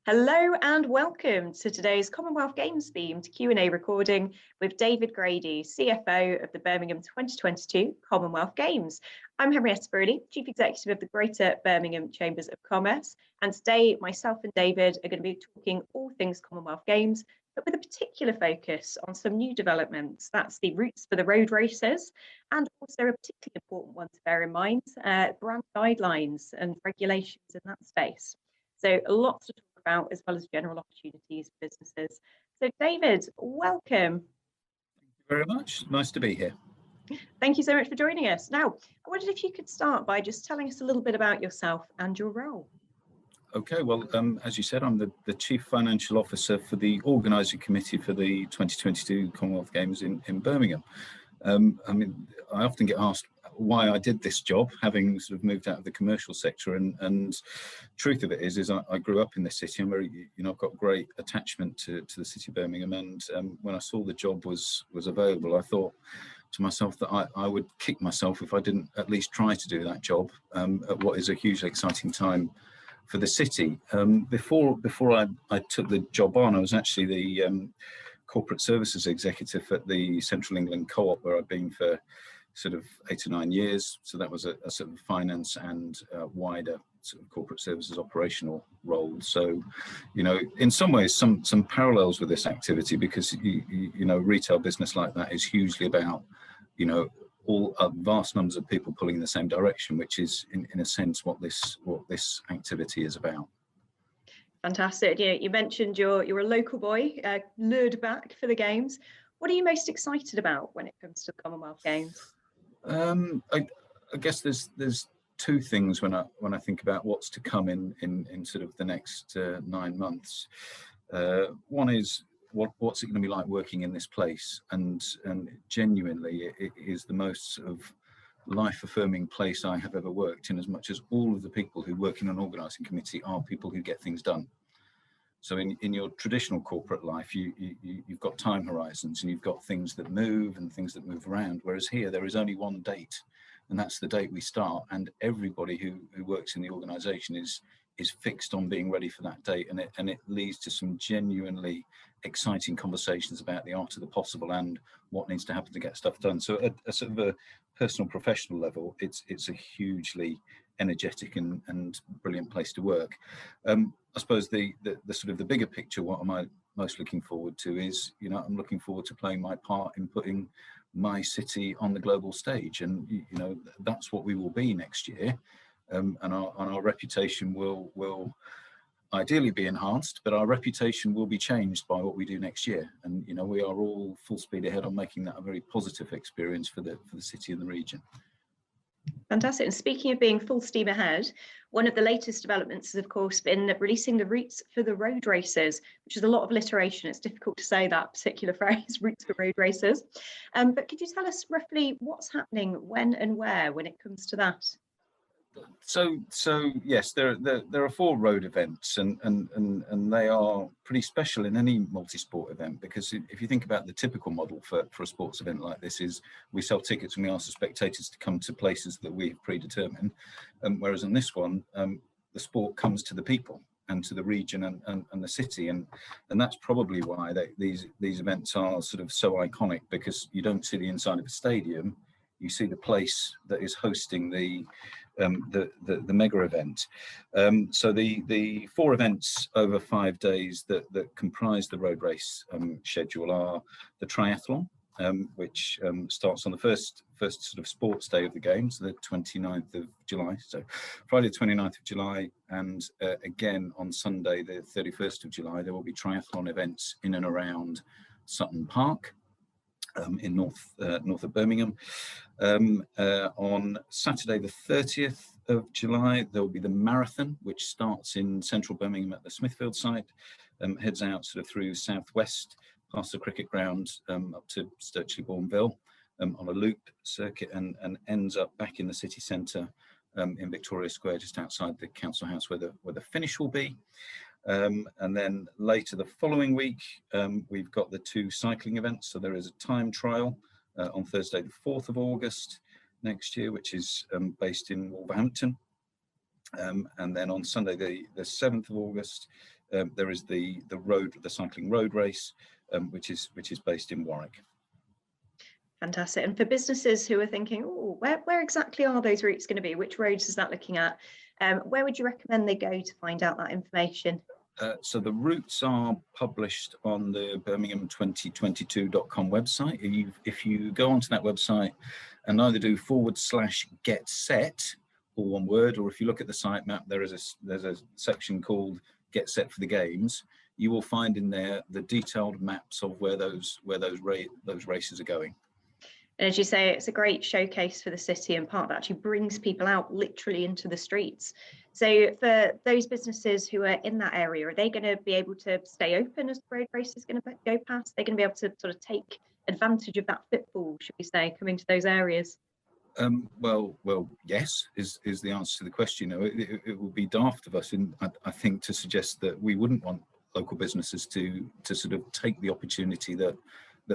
Hello and welcome to today's Commonwealth Games themed Q&A recording with David Grady, CFO of the Birmingham 2022 Commonwealth Games. I'm Henrietta Brealey, Chief Executive of the Greater Birmingham Chambers of Commerce, and today myself and David are going to be talking all things Commonwealth Games, but with a particular focus on some new developments. That's the routes for the road races, and also a particularly important one to bear in mind, brand guidelines and regulations in that space. So lots to talk about, as well as general opportunities for businesses. So David, welcome. Thank you very much. Nice to be here. Thank you so much for joining us. Now, I wondered if you could start by just telling us a little bit about yourself and your role. Okay, well, as you said, I'm the Chief Financial Officer for the Organising Committee for the 2022 Commonwealth Games in Birmingham. I often get asked why I did this job, having sort of moved out of the commercial sector, and truth of it is I grew up in this city. I'm very, I've got great attachment to the city of Birmingham, and when I saw the job was available, I thought to myself that I would kick myself if I didn't at least try to do that job at what is a hugely exciting time for the city. Before I took the job on, I was actually the corporate services executive at the Central England Co-op, where I've been for sort of 8 or 9 years. So that was a sort of finance and wider sort of corporate services operational role. So, in some ways, some parallels with this activity, because retail business like that is hugely about, all vast numbers of people pulling in the same direction, which is in a sense what this activity is about. Fantastic. You mentioned you're a local boy, lured back for the games. What are you most excited about when it comes to the Commonwealth Games? I guess there's two things when I think about what's to come in sort of the next 9 months. One is what's it going to be like working in this place, and genuinely it is the most sort of life-affirming place I have ever worked in, as much as all of the people who work in an organising committee are people who get things done. So in your traditional corporate life, you've got time horizons, and you've got things that move and things that move around, whereas here there is only one date, and that's the date we start, and everybody who works in the organisation is fixed on being ready for that date, and it leads to some genuinely exciting conversations about the art of the possible and what needs to happen to get stuff done. So at a sort of a personal, professional level, it's a hugely energetic and brilliant place to work. I suppose the sort of the bigger picture, what am I most looking forward to is, I'm looking forward to playing my part in putting my city on the global stage, and that's what we will be next year. And our reputation will ideally be enhanced, but our reputation will be changed by what we do next year. And we are all full speed ahead on making that a very positive experience for the city and the region. Fantastic. And speaking of being full steam ahead, one of the latest developments has, of course, been releasing the routes for the road races, which is a lot of alliteration. It's difficult to say that particular phrase, routes for road races. But could you tell us roughly what's happening, when and where, when it comes to that? So yes, there are 4 road events, and they are pretty special in any multi-sport event, because if you think about the typical model for a sports event like this, is we sell tickets and we ask the spectators to come to places that we've predetermined, whereas on this one, the sport comes to the people and to the region and the city, and that's probably why these events are sort of so iconic, because you don't see the inside of a stadium, you see the place that is hosting the mega event. So the 4 events over 5 days that comprise the road race schedule are the triathlon, which starts on the first sort of sports day of the games, the 29th of July. So Friday the 29th of July, and again on Sunday the 31st of July, there will be triathlon events in and around Sutton Park. In north of Birmingham. On Saturday the 30th of July, there will be the marathon, which starts in central Birmingham at the Smithfield site, heads out sort of through southwest, past the cricket ground, up to Sturchley-Bourneville, on a loop circuit, and ends up back in the city centre in Victoria Square, just outside the council house, where the finish will be. And then later the following week, we've got the 2 cycling events. So there is a time trial on Thursday the 4th of August next year, which is based in Wolverhampton. And then on Sunday, the 7th of August, there is the cycling road race, which is based in Warwick. Fantastic. And for businesses who are thinking, oh, where exactly are those routes going to be? Which roads is that looking at? Where would you recommend they go to find out that information? So the routes are published on the Birmingham2022.com website. If you go onto that website and either do /get set, all one word, or if you look at the site map, there's a section called Get Set for the Games. You will find in there the detailed maps of where those races are going. And as you say, it's a great showcase for the city and part that actually brings people out literally into the streets. So for those businesses who are in that area, are they going to be able to stay open as the road race is going to go past? They're going to be able to sort of take advantage of that footfall, should we say, coming to those areas? Well, yes, is the answer to the question. It would be daft of us, I think, to suggest that we wouldn't want local businesses to sort of take the opportunity that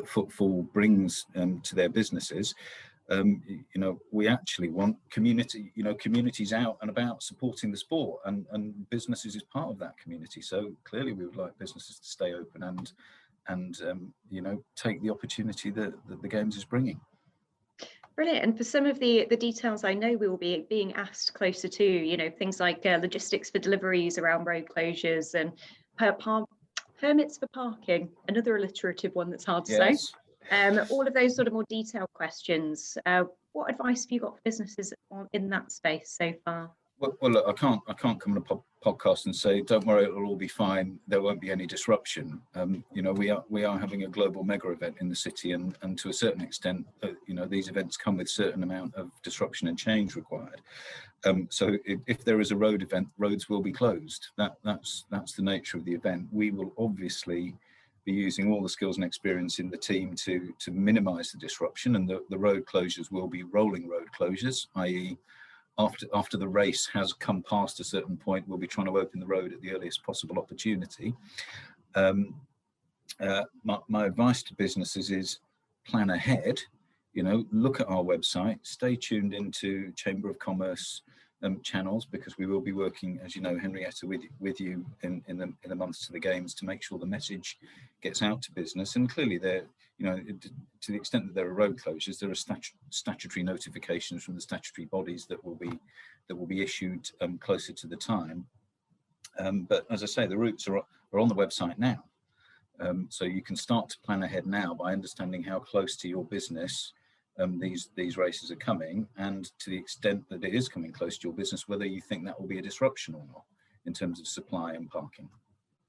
footfall brings to their businesses. We actually want communities out and about supporting the sport, and businesses is part of that community. So clearly, we would like businesses to stay open and take the opportunity that the Games is bringing. Brilliant. And for some of the details, I know we will be being asked closer to, things like logistics for deliveries around road closures and permits for parking, another alliterative one that's hard to say. All of those sort of more detailed questions. What advice have you got for businesses in that space so far? Well, look, I can't come on a podcast and say, don't worry, it'll all be fine. There won't be any disruption. We are having a global mega event in the city, and to a certain extent, these events come with certain amount of disruption and change required. So if there is a road event, roads will be closed. That's the nature of the event. We will obviously be using all the skills and experience in the team to minimise the disruption, and the road closures will be rolling road closures, i.e. After the race has come past a certain point, we'll be trying to open the road at the earliest possible opportunity. My advice to businesses is plan ahead. Look at our website, stay tuned into Chamber of Commerce channels, because we will be working, as you know, Henrietta, with you in the months to the Games to make sure the message gets out to business. And clearly, there, to the extent that there are road closures, there are statutory notifications from the statutory bodies that will be issued closer to the time. But as I say, the routes are on the website now, so you can start to plan ahead now by understanding how close to your business these races are coming, and to the extent that it is coming close to your business, whether you think that will be a disruption or not in terms of supply and parking.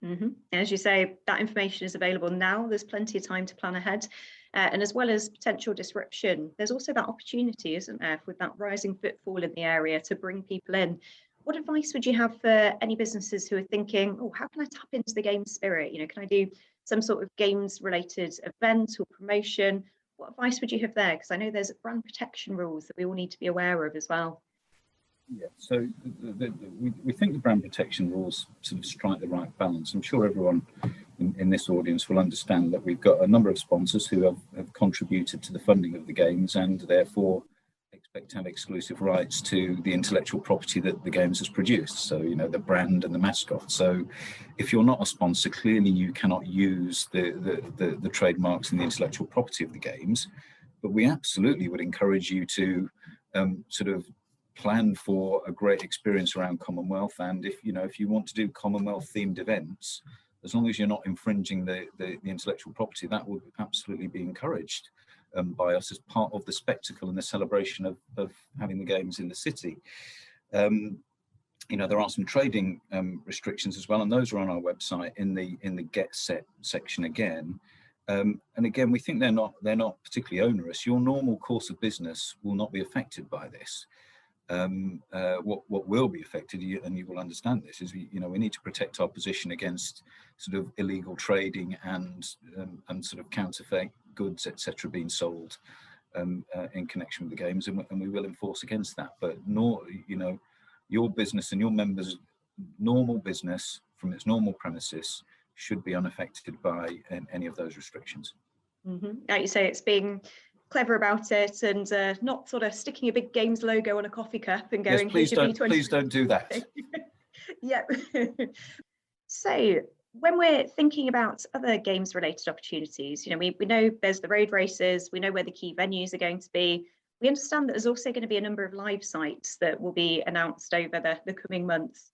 Mm-hmm. As you say, that information is available now. There's plenty of time to plan ahead. And as well as potential disruption, there's also that opportunity, isn't there, with that rising footfall in the area to bring people in. What advice would you have for any businesses who are thinking, oh, how can I tap into the game spirit? Can I do some sort of games related event or promotion? What advice would you have there? Because I know there's brand protection rules that we all need to be aware of as well. Yeah, so we think the brand protection rules sort of strike the right balance. I'm sure everyone in this audience will understand that we've got a number of sponsors who have contributed to the funding of the Games, and therefore expect to have exclusive rights to the intellectual property that the Games has produced. So, the brand and the mascot. So if you're not a sponsor, clearly you cannot use the trademarks and the intellectual property of the Games. But we absolutely would encourage you to sort of plan for a great experience around Commonwealth. And if you want to do Commonwealth themed events, as long as you're not infringing the intellectual property, that would absolutely be encouraged by us as part of the spectacle and the celebration of having the Games in the city. There are some trading restrictions as well, and those are on our website in the Get Set section again. And again, we think they're not particularly onerous. Your normal course of business will not be affected by this. What will be affected, and you will understand this, is we need to protect our position against sort of illegal trading and sort of counterfeit goods, etc., being sold in connection with the Games, and we will enforce against that. But your business and your members' normal business from its normal premises should be unaffected by any of those restrictions. Mm-hmm. Like you say, it's being clever about it and not sort of sticking a big games logo on a coffee cup and going, yes, please don't do that. Yep. So when we're thinking about other games related opportunities, we know there's the road races, we know where the key venues are going to be. We understand that there's also going to be a number of live sites that will be announced over the coming months.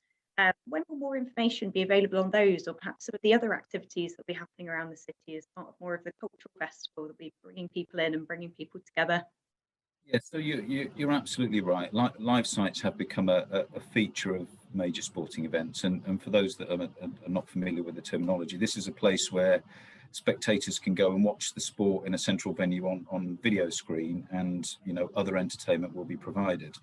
When will more information be available on those, or perhaps some of the other activities that will be happening around the city as part of more of the cultural festival that will be bringing people in and bringing people together? Yes, so you're absolutely right. Live sites have become a feature of major sporting events, and for those that are not familiar with the terminology, this is a place where spectators can go and watch the sport in a central venue on video screen, and other entertainment will be provided.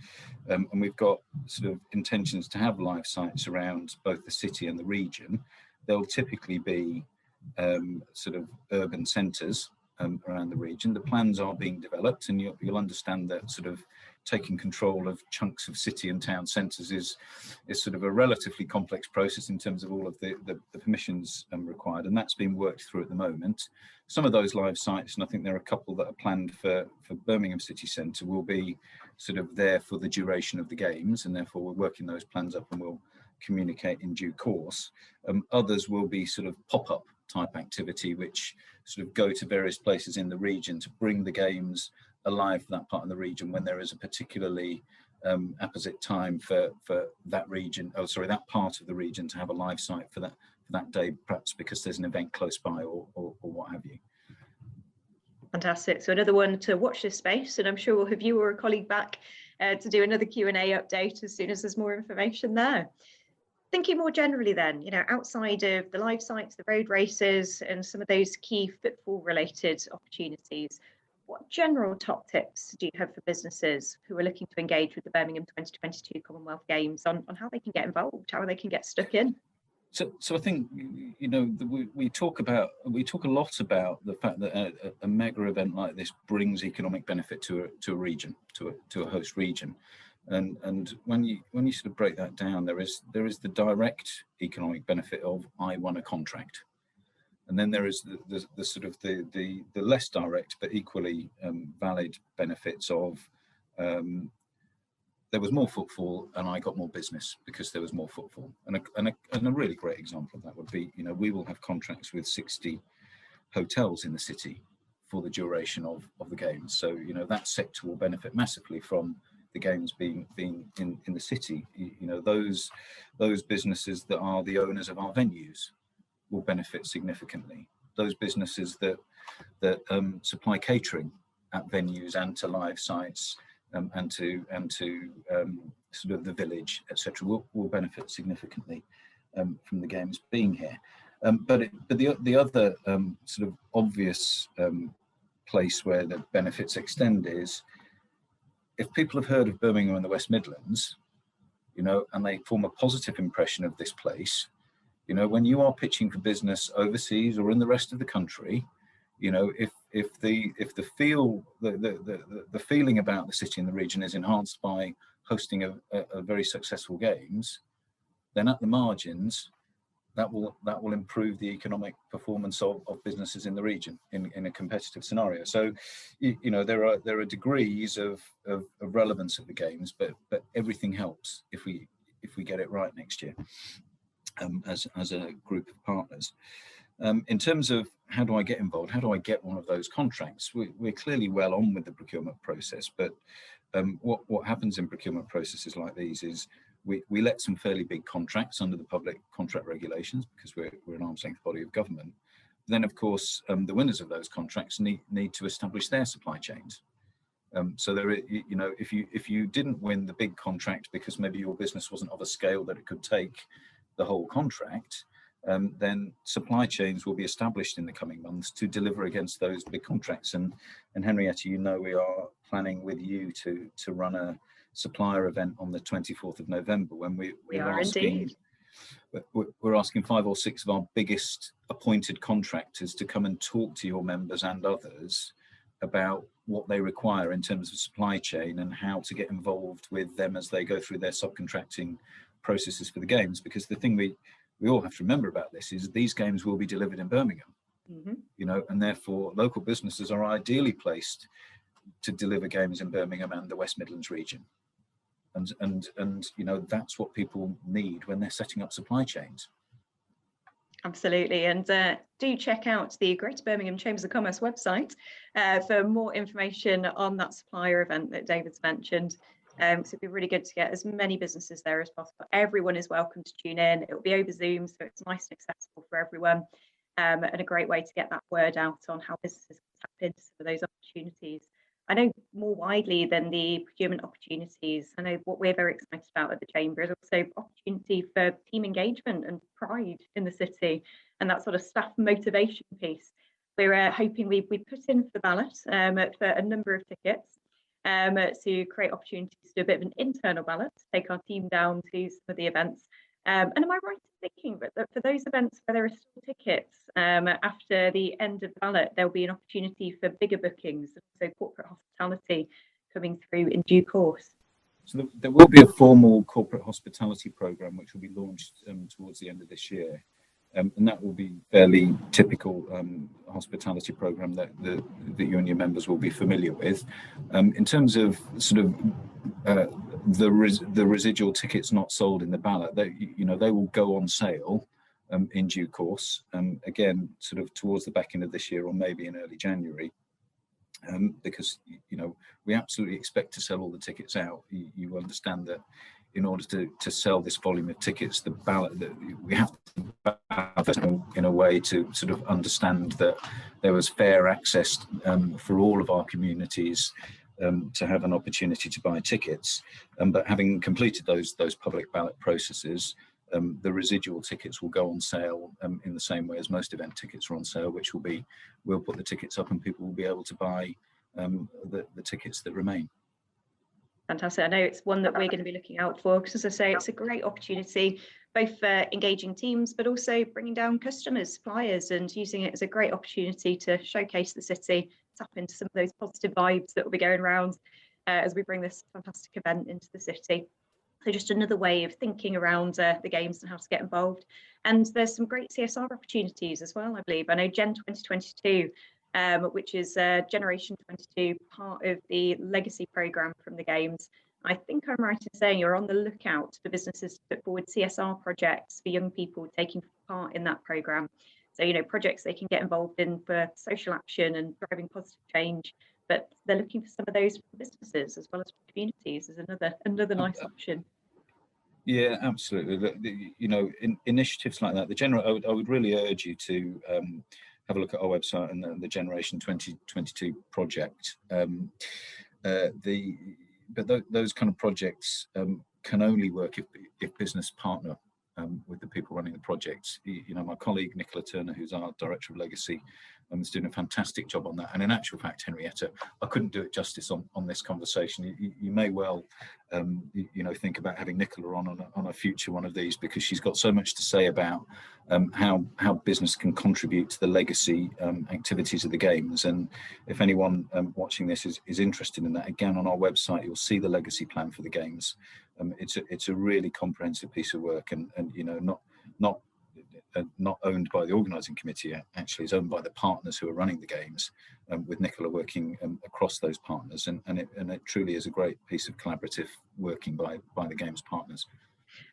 And we've got sort of intentions to have live sites around both the city and the region. They'll typically be sort of urban centres around the region. The plans are being developed, and you'll understand that sort of taking control of chunks of city and town centres is sort of a relatively complex process in terms of all of the permissions required, and that's being worked through at the moment. Some of those live sites, and I think there are a couple that are planned for Birmingham City Centre, will be sort of there for the duration of the games, and therefore we're working those plans up and we'll communicate in due course. Others will be sort of pop-up type activity, which sort of go to various places in the region to bring the games alive for that part of the region when there is a particularly apposite time for that region, that part of the region to have a live site for that day, perhaps because there's an event close by or what have you. Fantastic. So another one to watch this space, and I'm sure we'll have you or a colleague back to do another Q&A update as soon as there's more information there. Thinking more generally then, outside of the live sites, the road races, and some of those key football related opportunities, what general top tips do you have for businesses who are looking to engage with the Birmingham 2022 Commonwealth Games on how they can get involved, how they can get stuck in? So I think we talk a lot about the fact that a mega event like this brings economic benefit to a region, to a host region. And when you sort of break that down, there is the direct economic benefit of I won a contract, and then there is the sort of the less direct but equally valid benefits of there was more footfall and I got more business because there was more footfall. And a really great example of that would be, we will have contracts with 60 hotels in the city for the duration of the games. So that sector will benefit massively from the games being in the city. Those businesses that are the owners of our venues will benefit significantly. Those businesses that supply catering at venues and to live sites and to sort of the village, etc., will benefit significantly from the games being here. But the other sort of obvious place where the benefits extend is, if people have heard of Birmingham and the West Midlands, and they form a positive impression of this place, when you are pitching for business overseas or in the rest of the country, if the feeling about the city and the region is enhanced by hosting a very successful games, then at the margins, that will improve the economic performance of businesses in the region in a competitive scenario. So, there are degrees of relevance of the games, but everything helps if we get it right next year as a group of partners. In terms of how do I get involved, how do I get one of those contracts? We're clearly well on with the procurement process, but what happens in procurement processes like these is we let some fairly big contracts under the public contract regulations because we're an arm's length body of government. Then, of course, the winners of those contracts need to establish their supply chains. So if you didn't win the big contract because maybe your business wasn't of a scale that it could take the whole contract, then supply chains will be established in the coming months to deliver against those big contracts. And Henrietta, we are planning with you to run a Supplier event on the 24th of November when we're asking 5 or 6 of our biggest appointed contractors to come and talk to your members and others about what they require in terms of supply chain and how to get involved with them as they go through their subcontracting processes for the games. Because the thing we all have to remember about this is these games will be delivered in Birmingham, and therefore local businesses are ideally placed to deliver games in Birmingham and the West Midlands region. And you know, that's what people need when they're setting up supply chains. Absolutely, and do check out the Greater Birmingham Chambers of Commerce website for more information on that supplier event that David's mentioned. So it'd be really good to get as many businesses there as possible. Everyone is welcome to tune in. It will be over Zoom, so it's nice and accessible for everyone, and a great way to get that word out on how businesses can tap into some of those opportunities. I know more widely than the procurement opportunities, I know what we're very excited about at the Chamber is also opportunity for team engagement and pride in the city, and that sort of staff motivation piece. We're hoping we put in for the ballot for a number of tickets to create opportunities to do a bit of an internal ballot, to take our team down to some of the events. And am I right in thinking that for those events where there are still tickets, after the end of the ballot, there'll be an opportunity for bigger bookings, so corporate hospitality coming through in due course? So there will be a formal corporate hospitality programme which will be launched towards the end of this year. And that will be fairly typical hospitality programme that you and your members will be familiar with. In terms of sort of the residual tickets not sold in the ballot, they will go on sale in due course. Again, sort of towards the back end of this year or maybe in early January. Because we absolutely expect to sell all the tickets out. You understand that in order to sell this volume of tickets, the ballot that we have to have in a way to sort of understand that there was fair access for all of our communities to have an opportunity to buy tickets. But having completed those public ballot processes, the residual tickets will go on sale in the same way as most event tickets are on sale, which will be, we'll put the tickets up and people will be able to buy the tickets that remain. Fantastic. I know it's one that we're going to be looking out for, because as I say, it's a great opportunity, both for engaging teams, but also bringing down customers, suppliers, and using it as a great opportunity to showcase the city, tap into some of those positive vibes that will be going around as we bring this fantastic event into the city. So just another way of thinking around the games and how to get involved. And there's some great CSR opportunities as well, I believe. I know Gen 2022, which is Generation 22, part of the legacy programme from the Games. I think I'm right in saying you're on the lookout for businesses to put forward CSR projects for young people taking part in that programme. So, projects they can get involved in for social action and driving positive change. But they're looking for some of those for businesses as well as for communities as another nice option. Yeah, absolutely. Initiatives like that. I would really urge you to have a look at our website and the Generation 2022 project. Those kind of projects can only work if business partner with the people running the projects. My colleague Nicola Turner, who's our Director of Legacy, is doing a fantastic job on that. And in actual fact, Henrietta, I couldn't do it justice on this conversation. You may well, think about having Nicola on a future one of these, because she's got so much to say about how business can contribute to the legacy activities of the Games. And if anyone watching this is interested in that, again, on our website, you'll see the legacy plan for the Games. It's a really comprehensive piece of work, and not owned by the organising committee. Actually, it's owned by the partners who are running the Games, with Nicola working across those partners, and it truly is a great piece of collaborative working by the Games partners.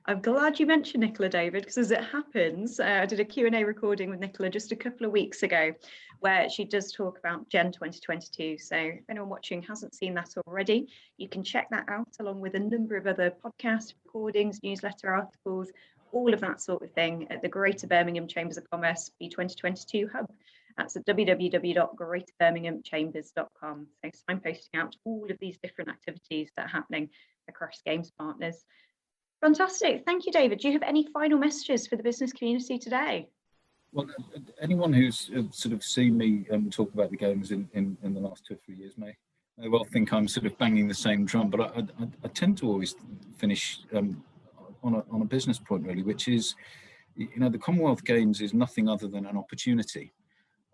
I'm glad you mentioned Nicola, David, because as it happens, I did a Q&A recording with Nicola just a couple of weeks ago where she does talk about Gen 2022. So if anyone watching hasn't seen that already, you can check that out along with a number of other podcast recordings, newsletter articles, all of that sort of thing at the Greater Birmingham Chambers of Commerce B2022 hub. That's at www.greaterbirminghamchambers.com. So signposting out all of these different activities that are happening across Games partners. Fantastic. Thank you, David. Do you have any final messages for the business community today? Well, anyone who's sort of seen me talk about the Games in the last 2 or 3 years may well think I'm sort of banging the same drum, but I tend to always finish on a business point, really, which is, the Commonwealth Games is nothing other than an opportunity.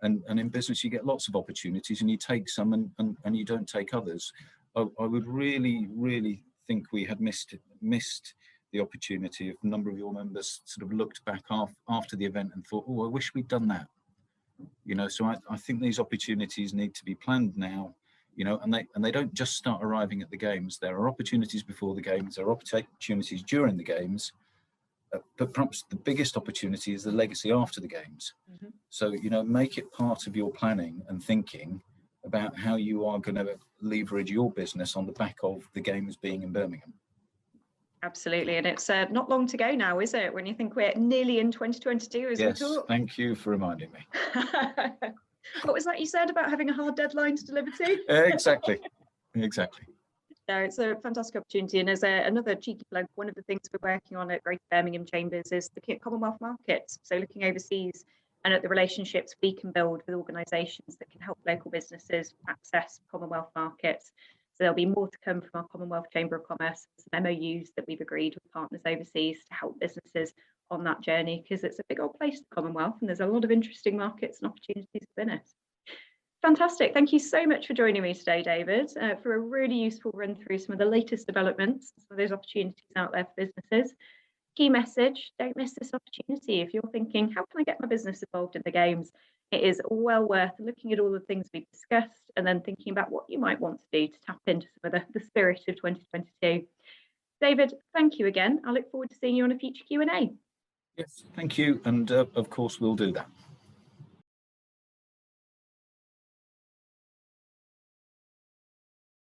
And in business, you get lots of opportunities, and you take some and you don't take others. I would really, really think we had missed the opportunity if a number of your members sort of looked back after the event and thought, oh, I wish we'd done that. So I think these opportunities need to be planned now. you know, and they don't just start arriving at the games. There are opportunities before the games, there are opportunities during the games, but perhaps the biggest opportunity is the legacy after the games. Mm-hmm. So, you know, make it part of your planning and thinking about how you are going to leverage your business on the back of the games being in Birmingham. Absolutely, and it's not long to go now, is it? When you think we're nearly in 2022 as we talk. Yes, thank you for reminding me. What was that you said about having a hard deadline to deliver to? Exactly. No, it's a fantastic opportunity, and as another cheeky plug, one of the things we're working on at Greater Birmingham Chambers is looking at Commonwealth markets, so looking overseas and at the relationships we can build with organisations that can help local businesses access Commonwealth markets. So there'll be more to come from our Commonwealth Chamber of Commerce, some MOUs that we've agreed with partners overseas to help businesses on that journey, because it's a big old place, the Commonwealth, and there's a lot of interesting markets and opportunities within it. Fantastic. Thank you so much for joining me today, David, for a really useful run through some of the latest developments, some of those opportunities out there for businesses. Key message, don't miss this opportunity. If you're thinking, how can I get my business involved in the games? It is well worth looking at all the things we've discussed and then thinking about what you might want to do to tap into some of the spirit of 2022. David, thank you again. I look forward to seeing you on a future Q&A. Yes, thank you. And of course, we'll do that.